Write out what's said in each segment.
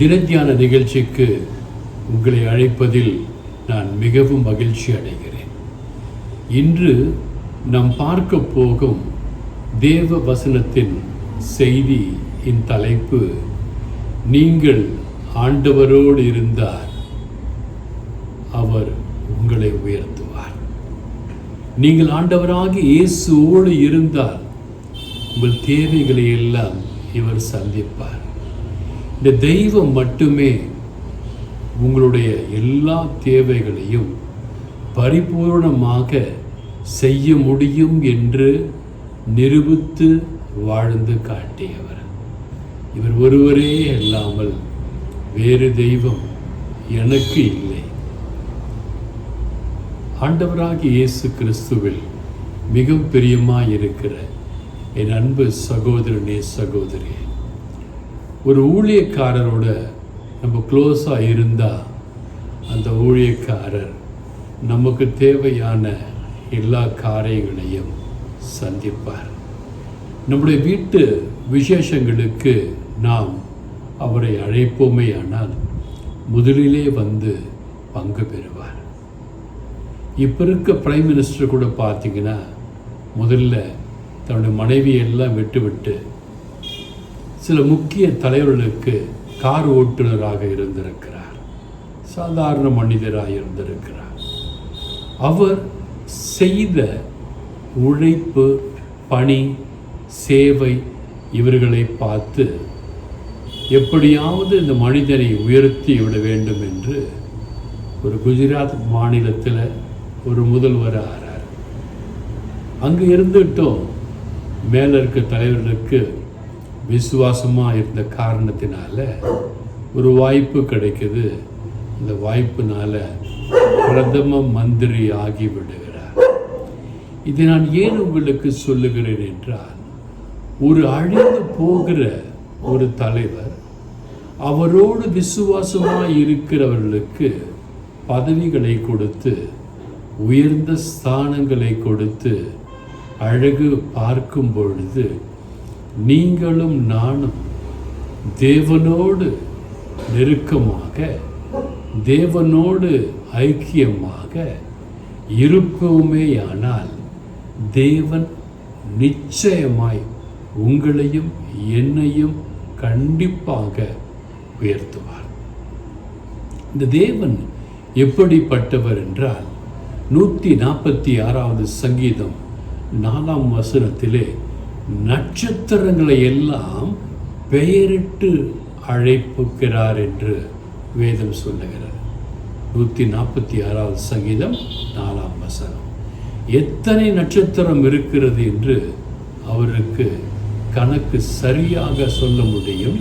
தினத்தியான நிகழ்ச்சிக்கு உங்களை அழைப்பதில் நான் மிகவும் மகிழ்ச்சி அடைகிறேன். இன்று நாம் பார்க்க போகும் தேவ வசனத்தின் செய்தியின் தலைப்பு, நீங்கள் ஆண்டவரோடு இருந்தார் அவர் உங்களை உயர்த்துவார். நீங்கள் ஆண்டவராகி இயேசுவோடு இருந்தால் உங்கள் தேவைகளை எல்லாம் இவர் சந்திப்பார். இந்த தெய்வம் மட்டுமே உங்களுடைய எல்லா தேவைகளையும் பரிபூர்ணமாக செய்ய முடியும் என்று நிரூபித்து வாழ்ந்து காட்டியவர். இவர் ஒருவரே அல்லாமல் வேறு தெய்வம் எனக்கு இல்லை. ஆண்டவராகிய இயேசு கிறிஸ்துவில் மிக பிரியமாயிருக்கிற என் அன்பு சகோதரனே சகோதரி, ஒரு ஊழியக்காரரோட நம்ம க்ளோஸாக இருந்தால் அந்த ஊழியக்காரர் நமக்கு தேவையான எல்லா காரியங்களையும் சந்திப்பார். நம்முடைய வீட்டு விசேஷங்களுக்கு நாம் அவரை அழைப்போமே ஆனால் முதலிலே வந்து பங்கு பெறுவார். இப்போ இருக்க பிரைம் மினிஸ்டர் கூட பார்த்தீங்கன்னா முதல்ல தன்னுடைய மனைவியெல்லாம் விட்டு சில முக்கிய தலைவர்களுக்கு கார் ஓட்டுநராக இருந்திருக்கிறார். சாதாரண மனிதராக இருந்திருக்கிறார். அவர் செய்த உழைப்பு, பணி, சேவை இவர்களை பார்த்து எப்படியாவது இந்த மனிதனை உயர்த்தி விட வேண்டும் என்று ஒரு குஜராத் மாநிலத்தில் ஒரு முதல்வர் ஆகிறார். அங்கே இருந்துட்டும் மேலே இருக்க தலைவர்களுக்கு விசுவாசமாக இருந்த காரணத்தினால ஒரு வாய்ப்பு கிடைக்குது. இந்த வாய்ப்புனால பிரதம மந்திரி ஆகிவிடுகிறார். இதை நான் ஏன் உங்களுக்கு சொல்லுகிறேன் என்றால், ஒரு அழிந்து போகிற ஒரு தலைவர் அவரோடு விசுவாசமாக இருக்கிறவர்களுக்கு பதவிகளை கொடுத்து, உயர்ந்த ஸ்தானங்களை கொடுத்து அழகு பார்க்கும் பொழுது, நீங்களும் நானும் தேவனோடு நெருக்கமாக, தேவனோடு ஐக்கியமாக இருப்போமேயானால் தேவன் நிச்சயமாய் உங்களையும் என்னையும் கண்டிப்பாக உயர்த்துவார். இந்த தேவன் எப்படிப்பட்டவர் என்றால், 146வது சங்கீதம் 4ஆம் வசனத்திலே நட்சத்திரங்களை எல்லாம் பெயரிட்டு அழைப்புகிறார் என்று வேதம் சொல்லுகிறது. 146வது சங்கீதம் 4ஆம் வசனம். எத்தனை நட்சத்திரம் இருக்கிறது என்று அவருக்கு கணக்கு சரியாக சொல்ல முடியும்.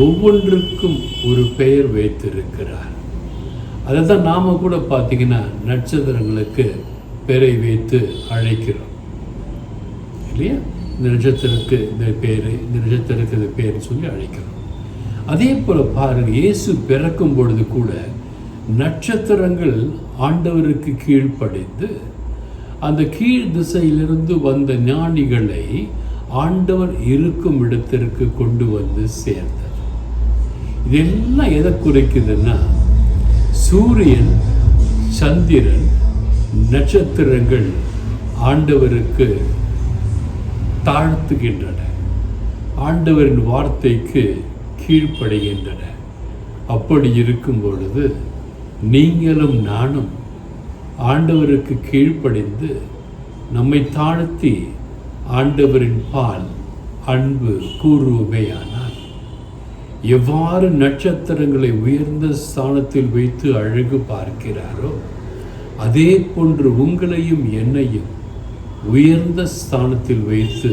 ஒவ்வொன்றுக்கும் ஒரு பெயர் வைத்திருக்கிறார். அதை தான் நாம் கூட பார்த்தீங்கன்னா நட்சத்திரங்களுக்கு பெயரை வைத்து அழைக்கிறோம் இல்லையா? இந்த நட்சத்திரத்துக்கு இந்த பேர், இந்த நட்சத்திரத்துக்கு இந்த பேர் சொல்லி அழைக்கிறோம். அதே போல் பாருங்கள், இயேசு பிறக்கும் பொழுது கூட நட்சத்திரங்கள் ஆண்டவருக்கு கீழ்ப்படிந்து அந்த கீழ் திசையிலிருந்து வந்த ஞானிகளை ஆண்டவர் இருக்கும் இடத்திற்கு கொண்டு வந்து சேர்ந்தது. இதெல்லாம் எதை குறிக்குதுன்னா, சூரியன், சந்திரன், நட்சத்திரங்கள் ஆண்டவருக்கு தாழ்த்துகின்றன, ஆண்டவரின் வார்த்தைக்கு கீழ்ப்படுகின்றன. அப்படி இருக்கும் பொழுது நீங்களும் நானும் ஆண்டவருக்கு கீழ்ப்படிந்து நம்மை தாழ்த்தி ஆண்டவரின் பால் அன்பு கூறுவோமேயானால், எவ்வாறு நட்சத்திரங்களை உயர்ந்த ஸ்தானத்தில் வைத்து அழகு பார்க்கிறாரோ அதே போன்று உங்களையும் என்னையும் உயர்ந்த ஸ்தானத்தில் வைத்து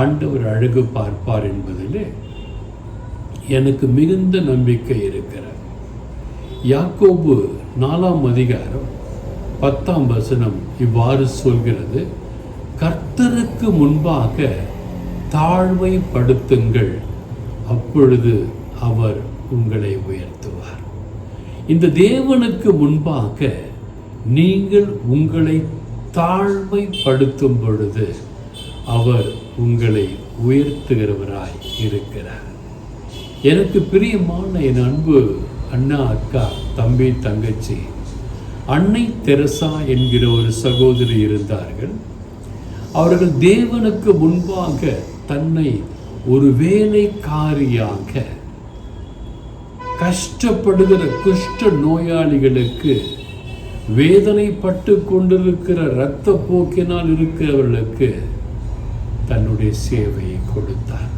ஆண்டவர் அழகு பார்ப்பார் என்பதிலே எனக்கு மிகுந்த நம்பிக்கை இருக்கிறது. யாக்கோபு 4ஆம் அதிகாரம் 10ஆம் வசனம் இவ்வாறு சொல்கிறது, கர்த்தருக்கு முன்பாக தாழ்மைப்படுத்துங்கள், அப்பொழுது அவர் உங்களை உயர்த்துவார். இந்த தேவனுக்கு முன்பாக நீங்கள் உங்களை தாழ்மைப்படுத்தும் பொழுது அவர் உங்களை உயர்த்துகிறவராய் இருக்கிறார். எனக்கு பிரியமான என் அன்பு அண்ணா, அக்கா, தம்பி, தங்கச்சி, அன்னை தெரசா என்கிற ஒரு சகோதரி இருந்தார்கள். அவர்கள் தேவனுக்கு முன்பாக தன்னை ஒரு வேலைக்காரியாக கஷ்டப்படுகிற குஷ்ட நோயாளிகளுக்கு, வேதனைப்பட்டு கொண்டிருக்கிற இரத்த போக்கினால் இருக்கிறவர்களுக்கு தன்னுடைய சேவையை கொடுத்தார்.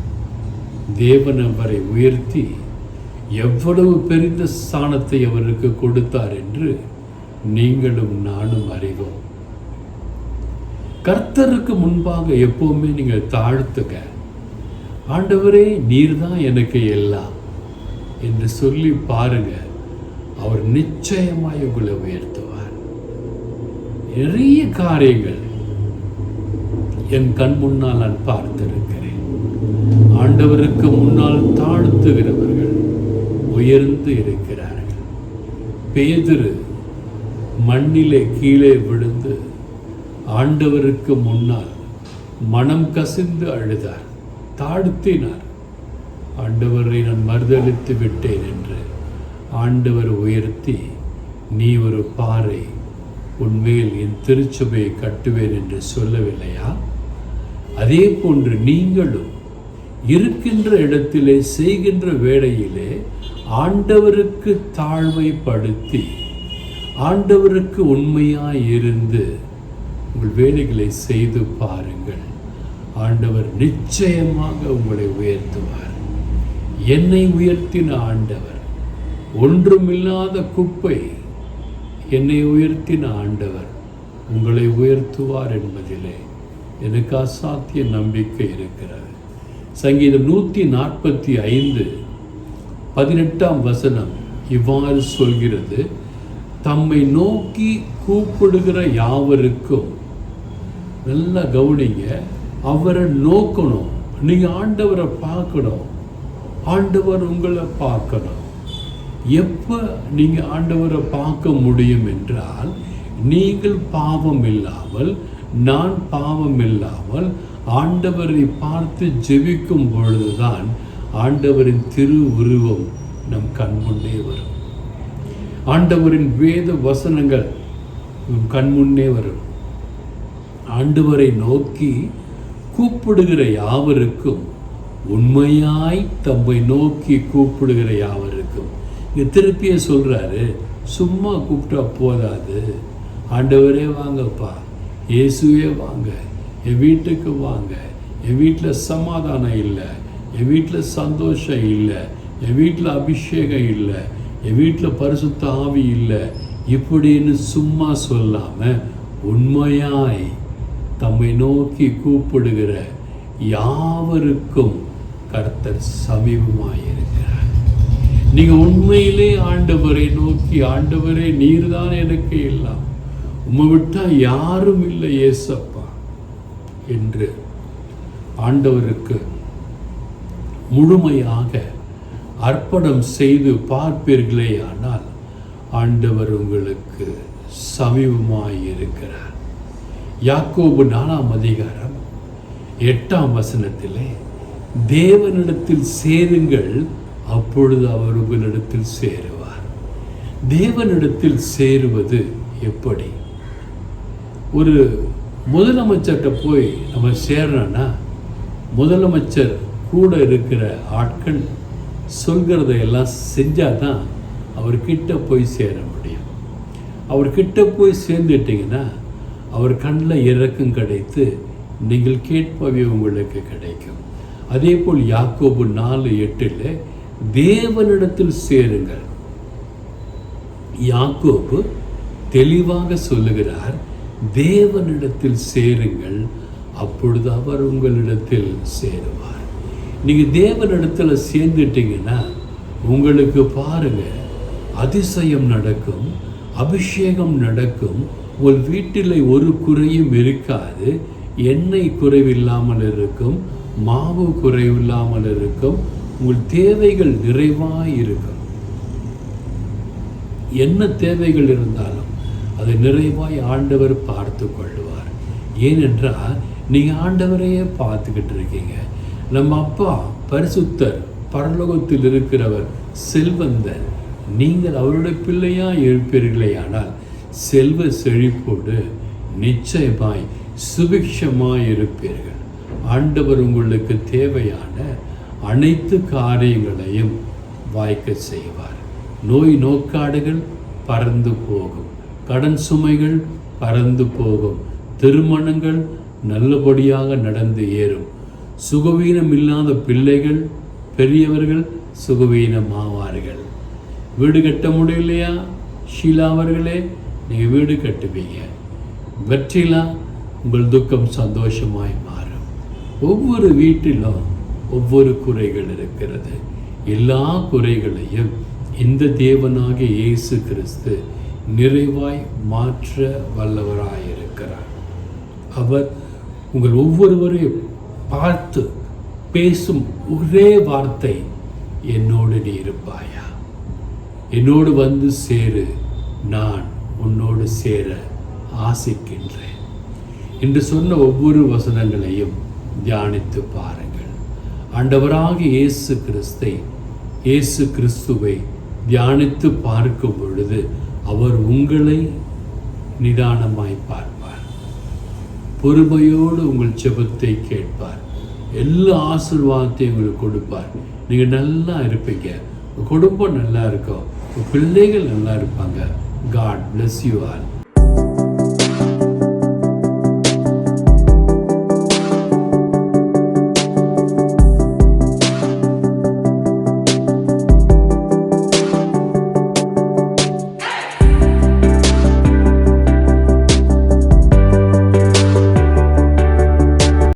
தேவன் அவரை உயர்த்தி எவ்வளவு பெரிய ஸ்தானத்தை அவருக்கு கொடுத்தார் என்று நீங்களும் நானும் அறிவோம். கர்த்தருக்கு முன்பாக எப்பவுமே நீங்கள் தாழ்த்துக. ஆண்டவரே, நீர்தான் எனக்கு எல்லாம் என்று சொல்லி பாருங்க. அவர் நிச்சயமாய் உங்களை உயர்த்துவார். நிறைய காரியங்கள் என் கண் முன்னால் நான் பார்த்திருக்கிறேன். ஆண்டவருக்கு முன்னால் தாழ்த்துகிறவர்கள் உயர்ந்து இருக்கிறார்கள். பேதுரு மண்ணிலே கீழே விழுந்து ஆண்டவருக்கு முன்னால் மனம் கசிந்து அழுதார், தாழ்த்தினார். ஆண்டவரை நான் மறுதளித்து விட்டேன் என்று ஆண்டவர் உயர்த்தி, நீ ஒரு பாறை, உன்மேல் என் திருச்சபையை கட்டுவேன் என்று சொல்லவில்லையா? அதே போன்று நீங்களும் இருக்கின்ற இடத்திலே, செய்கின்ற வேளையிலே ஆண்டவருக்கு தாழ்மைப்படுத்தி, ஆண்டவருக்கு உண்மையாய் இருந்து உங்கள் வேலைகளை செய்து பாருங்கள். ஆண்டவர் நிச்சயமாக உங்களை உயர்த்துவார். என்னை உயர்த்தின ஆண்டவர், ஒன்றுமில்லாத குப்பை என்னை உயர்த்தின ஆண்டவர் உங்களை உயர்த்துவார் என்பதிலே எனக்கு அசாத்திய நம்பிக்கை இருக்கிறது. சங்கீதம் 145:18 இவ்வாறு சொல்கிறது, தம்மை நோக்கி கூப்பிடுகிற யாவருக்கும். நல்லா கவனிங்க, அவரை நோக்கணும். நீங்கள் ஆண்டவரை பார்க்கணும், ஆண்டவர் உங்களை பார்க்கணும். எப்போ நீங்கள் ஆண்டவரை பார்க்க முடியும் என்றால், நீங்கள் பாவம் இல்லாமல், நான் பாவம் இல்லாமல் ஆண்டவரை பார்த்து ஜெபிக்கும் பொழுதுதான் ஆண்டவரின் திரு உருவம் நம் கண்முன்னே வரும். ஆண்டவரின் வேத வசனங்கள் நம் கண்முன்னே வரும். ஆண்டவரை நோக்கி கூப்பிடுகிற யாவருக்கும், உண்மையாய் தம்மை நோக்கி கூப்பிடுகிற யாவருக்கும். இங்கே திருப்பியே சொல்கிறாரு, சும்மா கூப்பிட்டா போதாது. ஆண்டவரே வாங்கப்பா, இயேசுவே வாங்க, என் வீட்டுக்கு வாங்க. என் வீட்டில் சமாதானம் இல்லை, என் வீட்டில் சந்தோஷம் இல்லை, என் வீட்டில் அபிஷேகம் இல்லை, என் வீட்டில் பரிசுத்த ஆவி இல்லை இப்படின்னு சும்மா சொல்லாமல், உண்மையாய் தம்மை நோக்கி கூப்பிடுகிற யாவருக்கும் கர்த்தர் சமீபமாயிருக்கிறார். நீங்கள் உண்மையிலே ஆண்டவரை நோக்கி, ஆண்டவரே நீர்தான் எனக்கு எல்லாம், உம்மை விட்டால் யாரும் இல்லை ஏசப்பா என்று ஆண்டவருக்கு முழுமையாக அர்ப்பணம் செய்து பார்ப்பீர்களே ஆனால் ஆண்டவர் உங்களுக்கு சமீபமாயிருக்கிறார். யாக்கோபு 4:8 தேவனிடத்தில் சேருங்கள், அப்பொழுது அவர் உங்களிடத்தில் சேருவார். தேவனிடத்தில் சேருவது எப்படி? ஒரு முதலமைச்சர்கிட்ட போய் நம்ம சேரணும்னா, முதலமைச்சர் கூட இருக்கிற ஆட்கள் சொல்கிறதையெல்லாம் செஞ்சால் தான் அவர்கிட்ட போய் சேர முடியும். அவர்கிட்ட போய் சேர்ந்துட்டிங்கன்னா அவர் கண்ணில் இறக்கம் கிடைத்து நீங்கள் கேட்பவை உங்களுக்கு கிடைக்கும். அதே போல் யாக்கோபு 4:8 தேவனிடத்தில் சேருங்கள். யாக்கோபு தெளிவாக சொல்லுகிறார், தேவனிடத்தில் சேருங்கள், அப்பொழுது அவர் உங்களிடத்தில் சேருவார். நீங்கள் தேவனிடத்தில் சேர்ந்துட்டீங்கன்னா உங்களுக்கு பாருங்க, அதிசயம் நடக்கும், அபிஷேகம் நடக்கும். உங்கள் வீட்டில் ஒரு குறையும் இருக்காது. எண்ணெய் குறைவில்லாமல் இருக்கும், மாவு குறைவில்லாமல் இருக்கும். உங்கள் தேவைகள் நிறைவாக இருக்கும். என்ன தேவைகள் இருந்தாலும் அதை நிறைவாய் ஆண்டவர் பார்த்து கொள்வார். ஏனென்றால் நீங்கள் ஆண்டவரையே பார்த்துக்கிட்டு இருக்கீங்க. நம்ம அப்பா பரிசுத்தர், பரலோகத்தில் இருக்கிறவர் செல்வந்தர். நீங்கள் அவருடைய பிள்ளையாக இருப்பீர்களே ஆனால் செல்வ செழிப்போடு நிச்சயமாய் சுபிக்ஷமாய் இருப்பீர்கள். ஆண்டவர் உங்களுக்கு தேவையான அனைத்து காரியங்களையும் வாய்க்க செய்வார். நோய் நோக்காடுகள் பறந்து போகும், கடன் சுமைகள் பறந்து போகும், திருமணங்கள் நல்லபடியாக நடந்து ஏறும், சுகவீனம் இல்லாத பிள்ளைகள் பெரியவர்கள் சுகவீனமாவார்கள். வீடு கட்ட முடியலையா ஷீலா அவர்களே, நீங்கள் வீடு கட்டுவீங்க. வெற்றிலா உங்கள் துக்கம் சந்தோஷமாய் மாறும். ஒவ்வொரு வீட்டிலும் ஒவ்வொரு குறைகள் இருக்கிறது. எல்லா குறைகளையும் இந்த தேவனாகிய இயேசு கிறிஸ்து நிறைவாய் மாற்ற வல்லவராயிருக்கிறார். அவர் உங்கள் ஒவ்வொருவரையும் பார்த்து பேசும் ஒரே வார்த்தை, என்னோடு நீ இருப்பாயா, என்னோடு வந்து சேரு, நான் உன்னோடு சேர ஆசிக்கின்றேன் என்று சொன்ன ஒவ்வொரு வசனங்களையும் தியானித்து பாருங்கள். ஆண்டவராகிய இயேசு கிறிஸ்துவை தியானித்து பார்க்கும் பொழுது அவர் உங்களை நிதானமாய் பார்ப்பார், பொறுமையோடு உங்கள் ஜெபத்தை கேட்பார், எல்லா ஆசீர்வாதத்தையும் உங்களுக்கு கொடுப்பார். நீங்கள் நல்லா இருப்பீங்க, உங்கள் குடும்பம் நல்லா இருக்கும், உங்கள் பிள்ளைகள் நல்லா இருப்பாங்க. God bless you all.